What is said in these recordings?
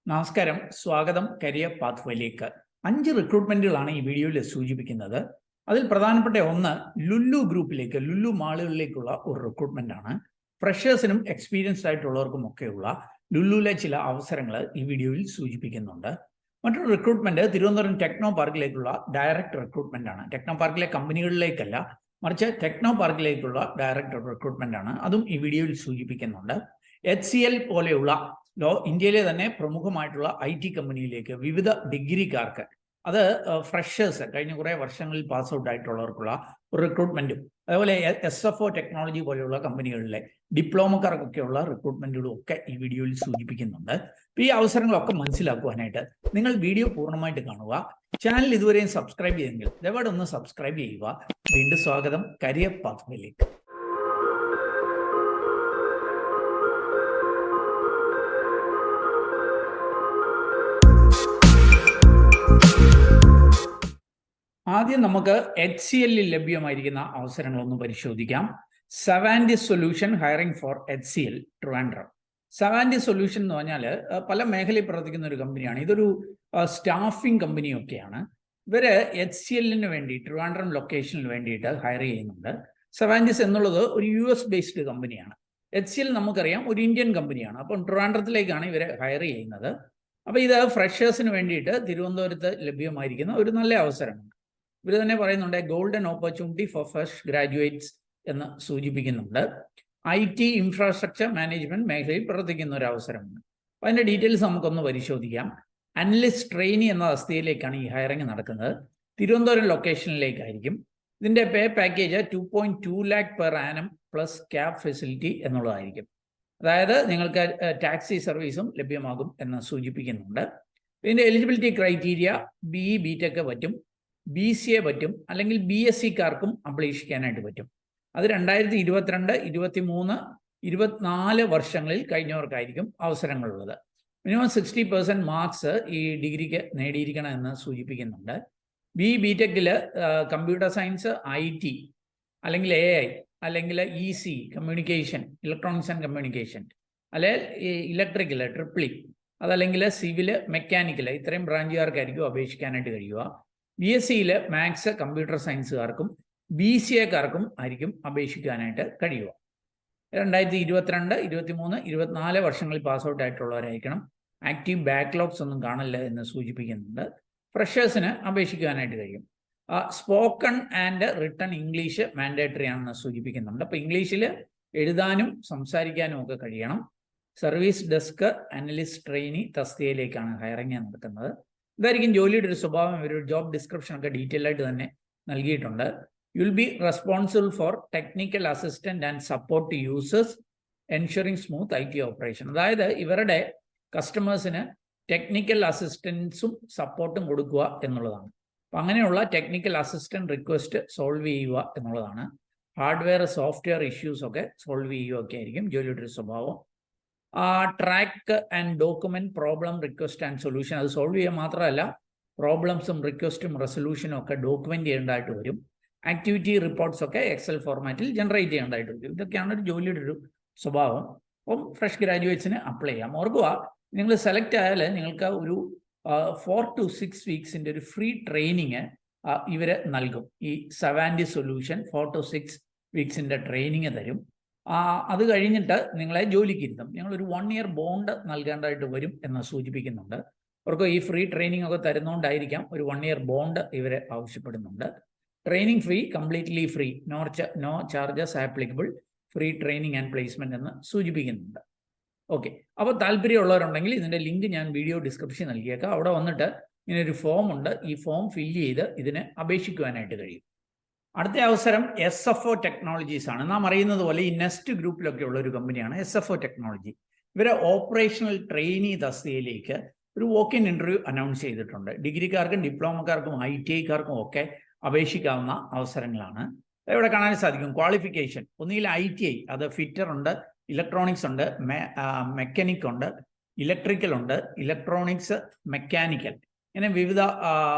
നമസ്കാരം, സ്വാഗതം കരിയർ പാത്വേയിലേക്ക്. 5 റിക്രൂട്ട്മെന്റുകളാണ് ഈ വീഡിയോയിൽ സൂചിപ്പിക്കുന്നത്. അതിൽ പ്രധാനപ്പെട്ട ഒന്ന് ലുലു ഗ്രൂപ്പിലേക്ക്, ലുലു മാളുകളിലേക്കുള്ള ഒരു റിക്രൂട്ട്മെന്റ് ആണ്. ഫ്രഷേഴ്സിനും എക്സ്പീരിയൻസ്ഡ് ആയിട്ടുള്ളവർക്കും ഒക്കെയുള്ള ലുലുവിലെ ചില അവസരങ്ങൾ ഈ വീഡിയോയിൽ സൂചിപ്പിക്കുന്നുണ്ട്. മറ്റൊരു റിക്രൂട്ട്മെന്റ് തിരുവനന്തപുരം ടെക്നോ പാർക്കിലേക്കുള്ള ഡയറക്റ്റ് റിക്രൂട്ട്മെന്റ് ആണ്. ടെക്നോ പാർക്കിലെ കമ്പനികളിലേക്കല്ല, മറിച്ച് ടെക്നോ പാർക്കിലേക്കുള്ള ഡയറക്റ്റ് റിക്രൂട്ട്മെന്റ് ആണ്. അതും ഈ വീഡിയോയിൽ സൂചിപ്പിക്കുന്നുണ്ട്. HCL പോലെയുള്ള ഇന്ത്യയിലെ തന്നെ പ്രമുഖമായിട്ടുള്ള IT കമ്പനിയിലേക്ക് വിവിധ ഡിഗ്രിക്കാർക്ക്, അത് ഫ്രഷേഴ്സ്, കഴിഞ്ഞ കുറേ വർഷങ്ങളിൽ പാസ് ഔട്ട് ആയിട്ടുള്ളവർക്കുള്ള റിക്രൂട്ട്മെന്റും, അതുപോലെ SFO ടെക്നോളജി പോലെയുള്ള കമ്പനികളിലെ ഡിപ്ലോമക്കാർക്കൊക്കെയുള്ള റിക്രൂട്ട്മെന്റുകളും ഒക്കെ ഈ വീഡിയോയിൽ സൂചിപ്പിക്കുന്നുണ്ട്. അപ്പോൾ ഈ അവസരങ്ങളൊക്കെ മനസ്സിലാക്കുവാനായിട്ട് നിങ്ങൾ വീഡിയോ പൂർണ്ണമായിട്ട് കാണുക. ചാനൽ ഇതുവരെയും സബ്സ്ക്രൈബ് ചെയ്തെങ്കിൽ ദയവായി ഒന്ന് സബ്സ്ക്രൈബ് ചെയ്യുക. വീണ്ടും സ്വാഗതം കരിയർ പാത്വേയിലേക്ക്. ആദ്യം നമുക്ക് HCL ലഭ്യമായിരിക്കുന്ന അവസരങ്ങളൊന്ന് പരിശോധിക്കാം. സവാൻഡിസ് solution hiring for HCL Trivandrum. സവാൻഡിസ് സൊല്യൂഷൻ എന്ന് പറഞ്ഞാൽ പല മേഖലയിൽ പ്രവർത്തിക്കുന്ന ഒരു കമ്പനിയാണ്. ഇതൊരു സ്റ്റാഫിംഗ് കമ്പനിയൊക്കെയാണ്. ഇവര് HCLന് വേണ്ടി ട്രിവാൻഡ്രം ലൊക്കേഷനിൽ വേണ്ടിയിട്ട് ഹയർ ചെയ്യുന്നുണ്ട്. സവാൻഡിസ് എന്നുള്ളത് ഒരു US ബേസ്ഡ് കമ്പനിയാണ്. HCL നമുക്കറിയാം ഒരു ഇന്ത്യൻ കമ്പനിയാണ്. അപ്പം ട്രിവാൻഡ്രത്തിലേക്കാണ് ഇവരെ ഹയർ ചെയ്യുന്നത്. അപ്പോൾ ഇത് ഫ്രഷേഴ്സിന് വേണ്ടിയിട്ട് തിരുവനന്തപുരത്ത് ലഭ്യമായിരിക്കുന്ന ഒരു നല്ല അവസരമാണ്. ഇവർ തന്നെ പറയുന്നുണ്ട് golden opportunity for fresh graduates എന്ന് സൂചിപ്പിക്കുന്നുണ്ട്. IT ഇൻഫ്രാസ്ട്രക്ചർ മാനേജ്മെന്റ് മേഖലയിൽ പ്രവർത്തിക്കുന്ന ഒരു അവസരമാണ്. അപ്പോൾ അതിൻ്റെ ഡീറ്റെയിൽസ് നമുക്കൊന്ന് പരിശോധിക്കാം. അനലിസ്റ്റ് ട്രെയിനി എന്ന അവസ്ഥയിലേക്കാണ് ഈ ഹയറിംഗ് നടക്കുന്നത്. തിരുവനന്തപുരം ലൊക്കേഷനിലേക്കായിരിക്കും. ഇതിൻ്റെ pay package 2.2 lakh per annum plus cab facility എന്നുള്ളതായിരിക്കും. അതായത് നിങ്ങൾക്ക് ടാക്സി സർവീസും ലഭ്യമാകും എന്ന് സൂചിപ്പിക്കുന്നുണ്ട്. ഇതിൻ്റെ എലിജിബിലിറ്റി ക്രൈറ്റീരിയ BE BTech പറ്റും, BCA പറ്റും, അല്ലെങ്കിൽ BSCക്കാർക്കും അപേക്ഷിക്കാനായിട്ട് പറ്റും. അത് 2022, 23, 24 വർഷങ്ങളിൽ കഴിഞ്ഞവർക്കായിരിക്കും അവസരങ്ങളുള്ളത്. മിനിമം 60% മാർക്സ് ഈ ഡിഗ്രിക്ക് നേടിയിരിക്കണം എന്ന് സൂചിപ്പിക്കുന്നുണ്ട്. BE BTechൽ കമ്പ്യൂട്ടർ സയൻസ്, IT, അല്ലെങ്കിൽ AI, അല്ലെങ്കിൽ EC communication, electronics and communication, അല്ലെങ്കിൽ ഇലക്ട്രിക്കൽ ട്രിപ്പിൾ, അതല്ലെങ്കിൽ സിവിൽ, മെക്കാനിക്കൽ, ഇത്രയും ബ്രാഞ്ചുകാർക്കായിരിക്കും അപേക്ഷിക്കാനായിട്ട് കഴിയുക. BSCയിൽ മാത്സ്, കമ്പ്യൂട്ടർ സയൻസുകാർക്കും BCAക്കാർക്കും ആയിരിക്കും അപേക്ഷിക്കാനായിട്ട് കഴിയുക. 2022, 23, 24 വർഷങ്ങളിൽ പാസ് ഔട്ട് ആയിട്ടുള്ളവരായിരിക്കണം. ആക്റ്റീവ് ബാക്ക്ലോഗ്സ് ഒന്നും കാണില്ല എന്ന് സൂചിപ്പിക്കുന്നുണ്ട്. ഫ്രഷേഴ്സിന് അപേക്ഷിക്കാനായിട്ട് കഴിയും. Spoken and written English mandatory ആണെന്ന് സൂചിപ്പിക്കുന്നുണ്ട്. അപ്പോൾ ഇംഗ്ലീഷിൽ എഴുതാനും സംസാരിക്കാനും ഒക്കെ കഴിയണം. സർവീസ് ഡെസ്ക് അനലിസ്റ്റ് ട്രെയിനി തസ്തികയിലേക്കാണ് ഹയറിംഗ് നടക്കുന്നത്. ഇതായിരിക്കും ജോലിയുടെ ഒരു സ്വഭാവം. ഒരു ജോബ് ഡിസ്ക്രിപ്ഷൻ ഒക്കെ ഡീറ്റെയിൽ ആയിട്ട് തന്നെ നൽകിയിട്ടുണ്ട്. You will be responsible for technical assistant and support to users ensuring smooth IT operation. അതായത് ഇവരുടെ കസ്റ്റമേഴ്സിന് ടെക്നിക്കൽ അസിസ്റ്റൻസും സപ്പോർട്ടും കൊടുക്കുക എന്നുള്ളതാണ്. അപ്പം അങ്ങനെയുള്ള ടെക്നിക്കൽ അസിസ്റ്റന്റ് റിക്വസ്റ്റ് സോൾവ് ചെയ്യുക എന്നുള്ളതാണ്. ഹാർഡ്വെയർ സോഫ്റ്റ്വെയർ ഇഷ്യൂസ് ഒക്കെ സോൾവ് ചെയ്യുക ഒക്കെ ആയിരിക്കും ജോലിയുടെ ഒരു സ്വഭാവം. Track and document problem request and solution, അത് സോൾവ് ചെയ്യുക മാത്രമല്ല പ്രോബ്ലംസും റിക്വസ്റ്റും റെസൊല്യൂഷനും ഒക്കെ ഡോക്യുമെന്റ് ചെയ്യേണ്ടതായിട്ട് വരും. ആക്ടിവിറ്റി റിപ്പോർട്ട്സ് ഒക്കെ Excel ഫോർമാറ്റിൽ ജനറേറ്റ് ചെയ്യേണ്ടതായിട്ട് വരും. ഇതൊക്കെയാണ് ഒരു ജോലിയുടെ ഒരു സ്വഭാവം. അപ്പം ഫ്രഷ് ഗ്രാജുവേറ്റ്സിന് അപ്ലൈ ചെയ്യാം. ഓർക്കുക, നിങ്ങൾ സെലക്ട് ആയാൽ നിങ്ങൾക്ക് ഒരു 4 to 6 വീക്സിൻ്റെ ഒരു ഫ്രീ ട്രെയിനിങ് ഇവർ നൽകും. ഈ സവാൻഡിസ് സൊല്യൂഷൻ 4 to 6 വീക്സിൻ്റെ ട്രെയിനിങ് തരും. അത് കഴിഞ്ഞിട്ട് നിങ്ങളെ ജോലിക്ക് ഇരുത്തും. നിങ്ങളൊരു 1 year ബോണ്ട് നൽകേണ്ടതായിട്ട് വരും എന്ന് സൂചിപ്പിക്കുന്നുണ്ട്. അവർക്ക് ഈ ഫ്രീ ട്രെയിനിങ് ഒക്കെ തരുന്നതുകൊണ്ടായിരിക്കാം ഒരു 1 year ബോണ്ട് ഇവർ ആവശ്യപ്പെടുന്നുണ്ട്. Training fee completely free, no charges applicable, free training and placement എന്ന് സൂചിപ്പിക്കുന്നുണ്ട്. ഓക്കെ, അപ്പോൾ താല്പര്യമുള്ളവരുണ്ടെങ്കിൽ ഇതിൻ്റെ ലിങ്ക് ഞാൻ വീഡിയോ ഡിസ്ക്രിപ്ഷൻ നൽകിയേക്കാം. അവിടെ വന്നിട്ട് ഇങ്ങനെ ഒരു ഫോം ഉണ്ട്. ഈ ഫോം ഫില്ല് ചെയ്ത് ഇതിന് അപേക്ഷിക്കുവാനായിട്ട് കഴിയും. അടുത്ത അവസരം SFO ടെക്നോളജീസ് ആണ്. നാം അറിയുന്നത് പോലെ ഈ നെസ്റ്റ് ഗ്രൂപ്പിലൊക്കെ ഉള്ള ഒരു കമ്പനിയാണ് SFO ടെക്നോളജി. ഇവരെ ഓപ്പറേഷണൽ ട്രെയിനി തസ്തികയിലേക്ക് ഒരു വോക്ക് ഇൻ ഇൻ്റർവ്യൂ അനൗൺസ് ചെയ്തിട്ടുണ്ട്. ഡിഗ്രിക്കാർക്കും ഡിപ്ലോമക്കാർക്കും ITIക്കാർക്കും ഒക്കെ അപേക്ഷിക്കാവുന്ന അവസരങ്ങളാണ്. ഇവിടെ കാണാൻ സാധിക്കും. ക്വാളിഫിക്കേഷൻ ഒന്നുകിൽ ITI, അത് ഫിറ്റർ ഉണ്ട്, ഇലക്ട്രോണിക്സ് ഉണ്ട്, മെക്കാനിക് ഉണ്ട്, ഇലക്ട്രിക്കൽ ഉണ്ട്, ഇലക്ട്രോണിക്സ്, മെക്കാനിക്കൽ, ഇങ്ങനെ വിവിധ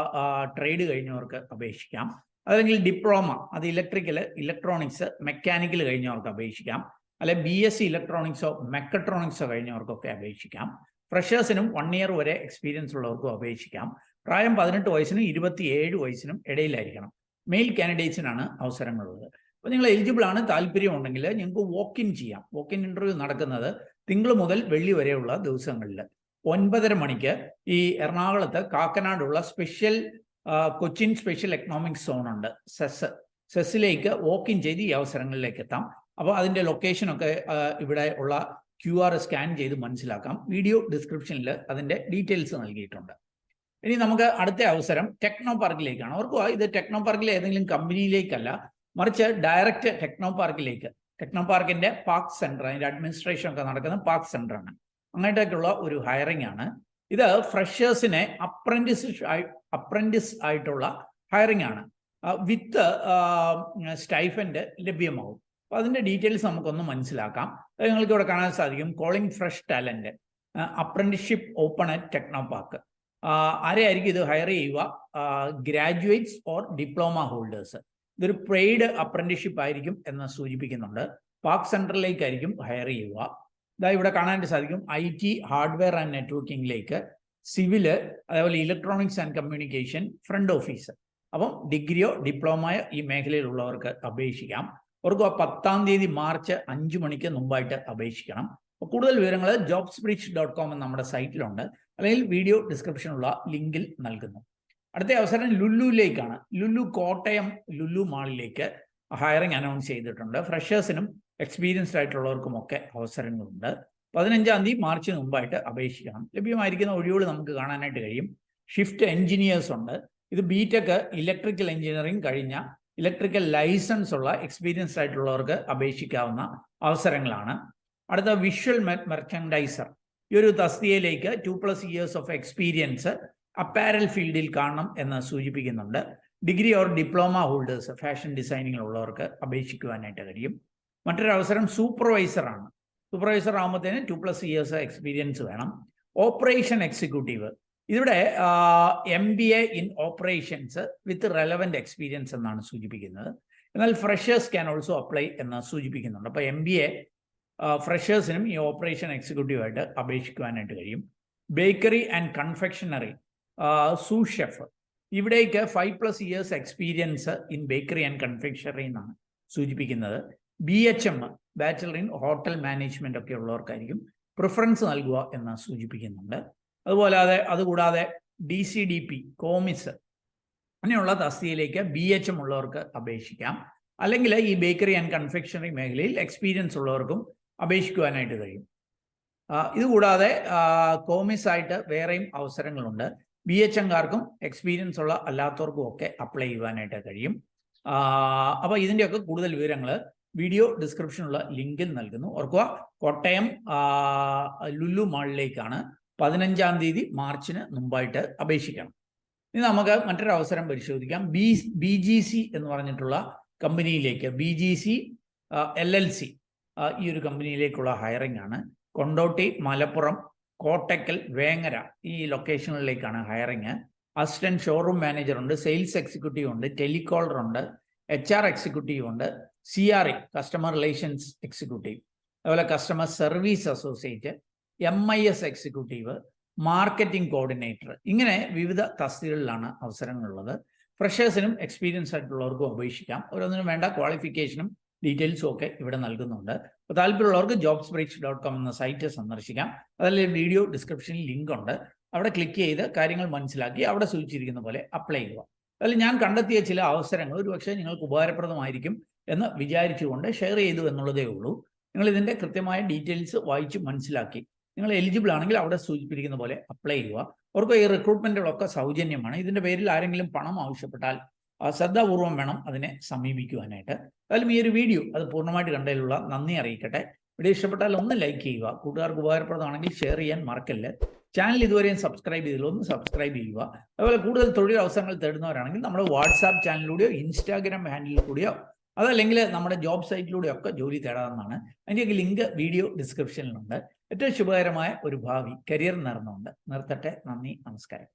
ട്രേഡ് കഴിഞ്ഞവർക്ക് അപേക്ഷിക്കാം. അല്ലെങ്കിൽ ഡിപ്ലോമ, അത് ഇലക്ട്രിക്കൽ, ഇലക്ട്രോണിക്സ്, മെക്കാനിക്കൽ കഴിഞ്ഞവർക്ക് അപേക്ഷിക്കാം. അല്ലെ BSc ഇലക്ട്രോണിക്സോ മെക്കട്രോണിക്സോ കഴിഞ്ഞവർക്കൊക്കെ അപേക്ഷിക്കാം. ഫ്രഷേഴ്സിനും 1 ഇയർ വരെ എക്സ്പീരിയൻസ് ഉള്ളവർക്കും അപേക്ഷിക്കാം. പ്രായം 18 വയസ്സിനും 27 വയസ്സിനും ഇടയിലായിരിക്കണം. മെയിൽ കാൻഡിഡേറ്റ്സിനാണ് അവസരങ്ങളുള്ളത്. അപ്പോൾ നിങ്ങൾ എലിജിബിൾ ആണ്, താല്പര്യമുണ്ടെങ്കിൽ നിങ്ങൾക്ക് വോക്ക് ഇൻ ചെയ്യാം. വോക്ക് ഇൻ ഇൻ്റർവ്യൂ നടക്കുന്നത് തിങ്കൾ മുതൽ വെള്ളി വരെയുള്ള ദിവസങ്ങളിൽ 9:30 മണിക്ക് ഈ എറണാകുളത്ത് കാക്കനാടുള്ള കൊച്ചിൻ സ്പെഷ്യൽ എക്കണോമിക് സോൺ ഉണ്ട്, സെസ്സിലേക്ക് വോക്ക് ഇൻ ചെയ്ത് ഈ അവസരങ്ങളിലേക്ക് എത്താം. അപ്പോൾ അതിൻ്റെ ലൊക്കേഷനൊക്കെ ഇവിടെ ഉള്ള QR സ്കാൻ ചെയ്ത് മനസ്സിലാക്കാം. വീഡിയോ ഡിസ്ക്രിപ്ഷനിൽ അതിൻ്റെ ഡീറ്റെയിൽസ് നൽകിയിട്ടുണ്ട്. ഇനി നമുക്ക് അടുത്ത അവസരം ടെക്നോ പാർക്കിലേക്കാണ്. ഓർക്കുക, ഇത് ടെക്നോ പാർക്കിലെ ഏതെങ്കിലും കമ്പനിയിലേക്കല്ല, മറിച്ച് ഡയറക്റ്റ് ടെക്നോ പാർക്കിലേക്ക്. ടെക്നോ പാർക്കിന്റെ പാർക്ക് സെന്റർ, അതിന്റെ അഡ്മിനിസ്ട്രേഷൻ ഒക്കെ നടക്കുന്ന പാർക്ക് സെന്റർ ആണ്. അങ്ങോട്ടേക്കുള്ള ഒരു ഹയറിംഗ് ആണ്. ഇത് ഫ്രഷേഴ്സിനെ അപ്രന്റിസ് ആയിട്ടുള്ള ഹയറിംഗ് ആണ്. വിത്ത് സ്റ്റൈഫൻഡ് ലഭ്യമാവും. അപ്പോൾ അതിന്റെ ഡീറ്റെയിൽസ് നമുക്കൊന്ന് മനസ്സിലാക്കാം. നിങ്ങൾക്ക് ഇവിടെ കാണാൻ സാധിക്കും, calling fresh talent, apprenticeship open at Technopark. ആരെയായിരിക്കും ഇത് ഹയർ ചെയ്യുക? Graduates or diploma holders. ഇതൊരു പെയ്ഡ് അപ്രന്റിസ്ഷിപ്പ് ആയിരിക്കും എന്ന് സൂചിപ്പിക്കുന്നുണ്ട്. പാർക്ക് സെന്ററിലേക്കായിരിക്കും ഹയർ ചെയ്യുക. ഇതാ ഇവിടെ കാണാനായിട്ട് സാധിക്കും, IT, ഹാർഡ്വെയർ ആൻഡ് നെറ്റ്വർക്കിംഗിലേക്ക്, സിവില്, അതേപോലെ electronics and communication, front office. അപ്പം ഡിഗ്രിയോ ഡിപ്ലോമയോ ഈ മേഖലയിലുള്ളവർക്ക് അപേക്ഷിക്കാം. അവർക്ക് 10-ാം തീയതി മാർച്ച് 5 മണിക്ക് മുമ്പായിട്ട് അപേക്ഷിക്കണം. അപ്പോൾ കൂടുതൽ വിവരങ്ങൾ jobsbridge.com എന്ന നമ്മുടെ സൈറ്റിലുണ്ട്, അല്ലെങ്കിൽ വീഡിയോ ഡിസ്ക്രിപ്ഷനുള്ള ലിങ്കിൽ നൽകുന്നു. അടുത്ത അവസരം ലുലുവിലേക്കാണ്. കോട്ടയം ലുലു മാളിലേക്ക് ഹയറിംഗ് അനൗൺസ് ചെയ്തിട്ടുണ്ട്. ഫ്രഷേഴ്സിനും എക്സ്പീരിയൻസ്ഡ് ആയിട്ടുള്ളവർക്കുമൊക്കെ അവസരങ്ങളുണ്ട്. 15-ാം തീയതി മാർച്ചിന് മുമ്പായിട്ട് അപേക്ഷിക്കണം. ലഭ്യമായിരിക്കുന്ന ഒഴിവുകൾ നമുക്ക് കാണാനായിട്ട് കഴിയും. ഷിഫ്റ്റ് എഞ്ചിനീയേഴ്സ് ഉണ്ട്. ഇത് ബിടെക് ഇലക്ട്രിക്കൽ എഞ്ചിനീയറിംഗ് കഴിഞ്ഞ, ഇലക്ട്രിക്കൽ ലൈസൻസ് ഉള്ള എക്സ്പീരിയൻസ്ഡ് ആയിട്ടുള്ളവർക്ക് അപേക്ഷിക്കാവുന്ന അവസരങ്ങളാണ്. അടുത്ത വിഷ്വൽ മെർച്ചൻഡൈസർ. ഈ ഒരു തസ്തികയിലേക്ക് 2+ years ഓഫ് എക്സ്പീരിയൻസ് അപ്പാരൽ ഫീൽഡിൽ കാണണം എന്ന് സൂചിപ്പിക്കുന്നുണ്ട്. Degree or diploma holders, fashion ഡിസൈനിങ്ങിലുള്ളവർക്ക് അപേക്ഷിക്കുവാനായിട്ട് കഴിയും. മറ്റൊരു അവസരം സൂപ്പർവൈസറാണ്. സൂപ്പർവൈസർ ആകുമ്പോഴത്തേന് 2+ years എക്സ്പീരിയൻസ് വേണം. ഓപ്പറേഷൻ എക്സിക്യൂട്ടീവ്, ഇതിവിടെ MBA in operations with relevant experience എന്നാണ് സൂചിപ്പിക്കുന്നത്. എന്നാൽ ഫ്രഷേഴ്സ് ക്യാൻ ഓൾസോ അപ്ലൈ എന്ന് സൂചിപ്പിക്കുന്നുണ്ട്. അപ്പോൾ MBA ഫ്രഷേഴ്സിനും ഈ ഓപ്പറേഷൻ എക്സിക്യൂട്ടീവായിട്ട് അപേക്ഷിക്കുവാനായിട്ട് കഴിയും. Bakery and confectionery, sous chef, ഇവിടേക്ക് 5+ years experience in bakery and confectionery എന്നാണ് സൂചിപ്പിക്കുന്നത്. BHM, bachelor in hotel management ഒക്കെ ഉള്ളവർക്കായിരിക്കും പ്രിഫറൻസ് നൽകുക എന്ന് സൂചിപ്പിക്കുന്നുണ്ട്. അതുകൂടാതെ DCDP, കോമിസ് അങ്ങനെയുള്ള തസ്തികയിലേക്ക് BHM ഉള്ളവർക്ക് അപേക്ഷിക്കാം. അല്ലെങ്കിൽ ഈ ബേക്കറി ആൻഡ് കൺഫെക്ഷനറി മേഖലയിൽ എക്സ്പീരിയൻസ് ഉള്ളവർക്കും അപേക്ഷിക്കുവാനായിട്ട് കഴിയും. ഇതുകൂടാതെ കോമിസ് ആയിട്ട് വേറെയും അവസരങ്ങളുണ്ട്. BHMകാർക്കും എക്സ്പീരിയൻസ് ഉള്ള അല്ലാത്തവർക്കും ഒക്കെ അപ്ലൈ ചെയ്യുവാനായിട്ട് കഴിയും. അപ്പോൾ ഇതിൻ്റെയൊക്കെ കൂടുതൽ വിവരങ്ങൾ വീഡിയോ ഡിസ്ക്രിപ്ഷനുള്ള ലിങ്കിൽ നൽകുന്നു. ഓർക്കുക, കോട്ടയം ലുലു മാളിലേക്കാണ്. 15-ാം തീയതി മാർച്ചിന് മുമ്പായിട്ട് അപേക്ഷിക്കണം. ഇനി നമുക്ക് മറ്റൊരു അവസരം പരിശോധിക്കാം. BGC എന്ന് പറഞ്ഞിട്ടുള്ള കമ്പനിയിലേക്ക്, BGC LLC, ഈ ഒരു കമ്പനിയിലേക്കുള്ള ഹയറിംഗ് ആണ്. കൊണ്ടോട്ടി, മലപ്പുറം, കോട്ടക്കൽ, വേങ്ങര ഈ ലൊക്കേഷനുകളിലേക്കാണ് ഹയറിംഗ്. അസിസ്റ്റന്റ് ഷോറൂം മാനേജർ ഉണ്ട്, സെയിൽസ് എക്സിക്യൂട്ടീവ് ഉണ്ട്, ടെലികോളർ ഉണ്ട്, HR എക്സിക്യൂട്ടീവ് ഉണ്ട്, CRE കസ്റ്റമർ റിലേഷൻസ് എക്സിക്യൂട്ടീവ്, അതുപോലെ customer service associate, MIS executive, marketing coordinator, ഇങ്ങനെ വിവിധ തസ്തികകളിലാണ് അവസരങ്ങളുള്ളത്. ഫ്രഷേഴ്സിനും എക്സ്പീരിയൻസ് ആയിട്ടുള്ളവർക്കും അപേക്ഷിക്കാം. ഓരോന്നിനും വേണ്ട ക്വാളിഫിക്കേഷനും ഡീറ്റെയിൽസും ഒക്കെ ഇവിടെ നൽകുന്നുണ്ട്. അപ്പോൾ താല്പര്യമുള്ളവർക്ക് jobsbridge.com എന്ന സൈറ്റ് സന്ദർശിക്കാം. അതിൽ വീഡിയോ ഡിസ്ക്രിപ്ഷനിൽ ലിങ്ക് ഉണ്ട്. അവിടെ ക്ലിക്ക് ചെയ്ത് കാര്യങ്ങൾ മനസ്സിലാക്കി അവിടെ സൂചിച്ചിരിക്കുന്ന പോലെ അപ്ലൈ ചെയ്യുക. അതിൽ ഞാൻ കണ്ടെത്തിയ ചില അവസരങ്ങൾ ഒരുപക്ഷെ നിങ്ങൾക്ക് ഉപകാരപ്രദമായിരിക്കും എന്ന് വിചാരിച്ചുകൊണ്ട് ഷെയർ ചെയ്തു എന്നുള്ളതേ ഉള്ളൂ. നിങ്ങൾ ഇതിൻ്റെ കൃത്യമായ ഡീറ്റെയിൽസ് വായിച്ച് മനസ്സിലാക്കി നിങ്ങൾ എലിജിബിൾ ആണെങ്കിൽ അവിടെ സൂചിപ്പിച്ചിരിക്കുന്ന പോലെ അപ്ലൈ ചെയ്യുക. അവർക്ക് ഈ റിക്രൂട്ട്മെൻറ്റുകളൊക്കെ സൗജന്യമാണ്. ഇതിൻ്റെ പേരിൽ ആരെങ്കിലും പണം ആവശ്യപ്പെട്ടാൽ ശ്രദ്ധാപൂർവം വേണം അതിനെ സമീപിക്കുവാനായിട്ട്. അതിലും ഈ ഒരു വീഡിയോ അത് പൂർണ്ണമായിട്ട് കണ്ടതിലുള്ള നന്ദി അറിയിക്കട്ടെ. വീഡിയോ ഇഷ്ടപ്പെട്ടാൽ ഒന്ന് ലൈക്ക് ചെയ്യുക. കൂട്ടുകാർക്ക് ഉപകാരപ്രദമാണെങ്കിൽ ഷെയർ ചെയ്യാൻ മറക്കല്ല്. ചാനൽ ഇതുവരെയും സബ്സ്ക്രൈബ് ചെയ്തില്ല, ഒന്ന് സബ്സ്ക്രൈബ് ചെയ്യുക. അതുപോലെ കൂടുതൽ തൊഴിൽ അവസരങ്ങൾ തേടുന്നവരാണെങ്കിൽ നമ്മുടെ വാട്സാപ്പ് ചാനലിലൂടെയോ ഇൻസ്റ്റാഗ്രാം ഹാൻഡിൽ കൂടിയോ അതല്ലെങ്കിൽ നമ്മുടെ ജോബ് സൈറ്റിലൂടെയോ ഒക്കെ ജോലി തേടാവുന്നതാണ്. അതിൻ്റെയൊക്കെ ലിങ്ക് വീഡിയോ ഡിസ്ക്രിപ്ഷനിലുണ്ട്. ഏറ്റവും ശുഭകരമായ ഒരു ഭാവി കരിയർ നേർന്നുകൊണ്ട് നിർത്തട്ടെ. നന്ദി, നമസ്കാരം.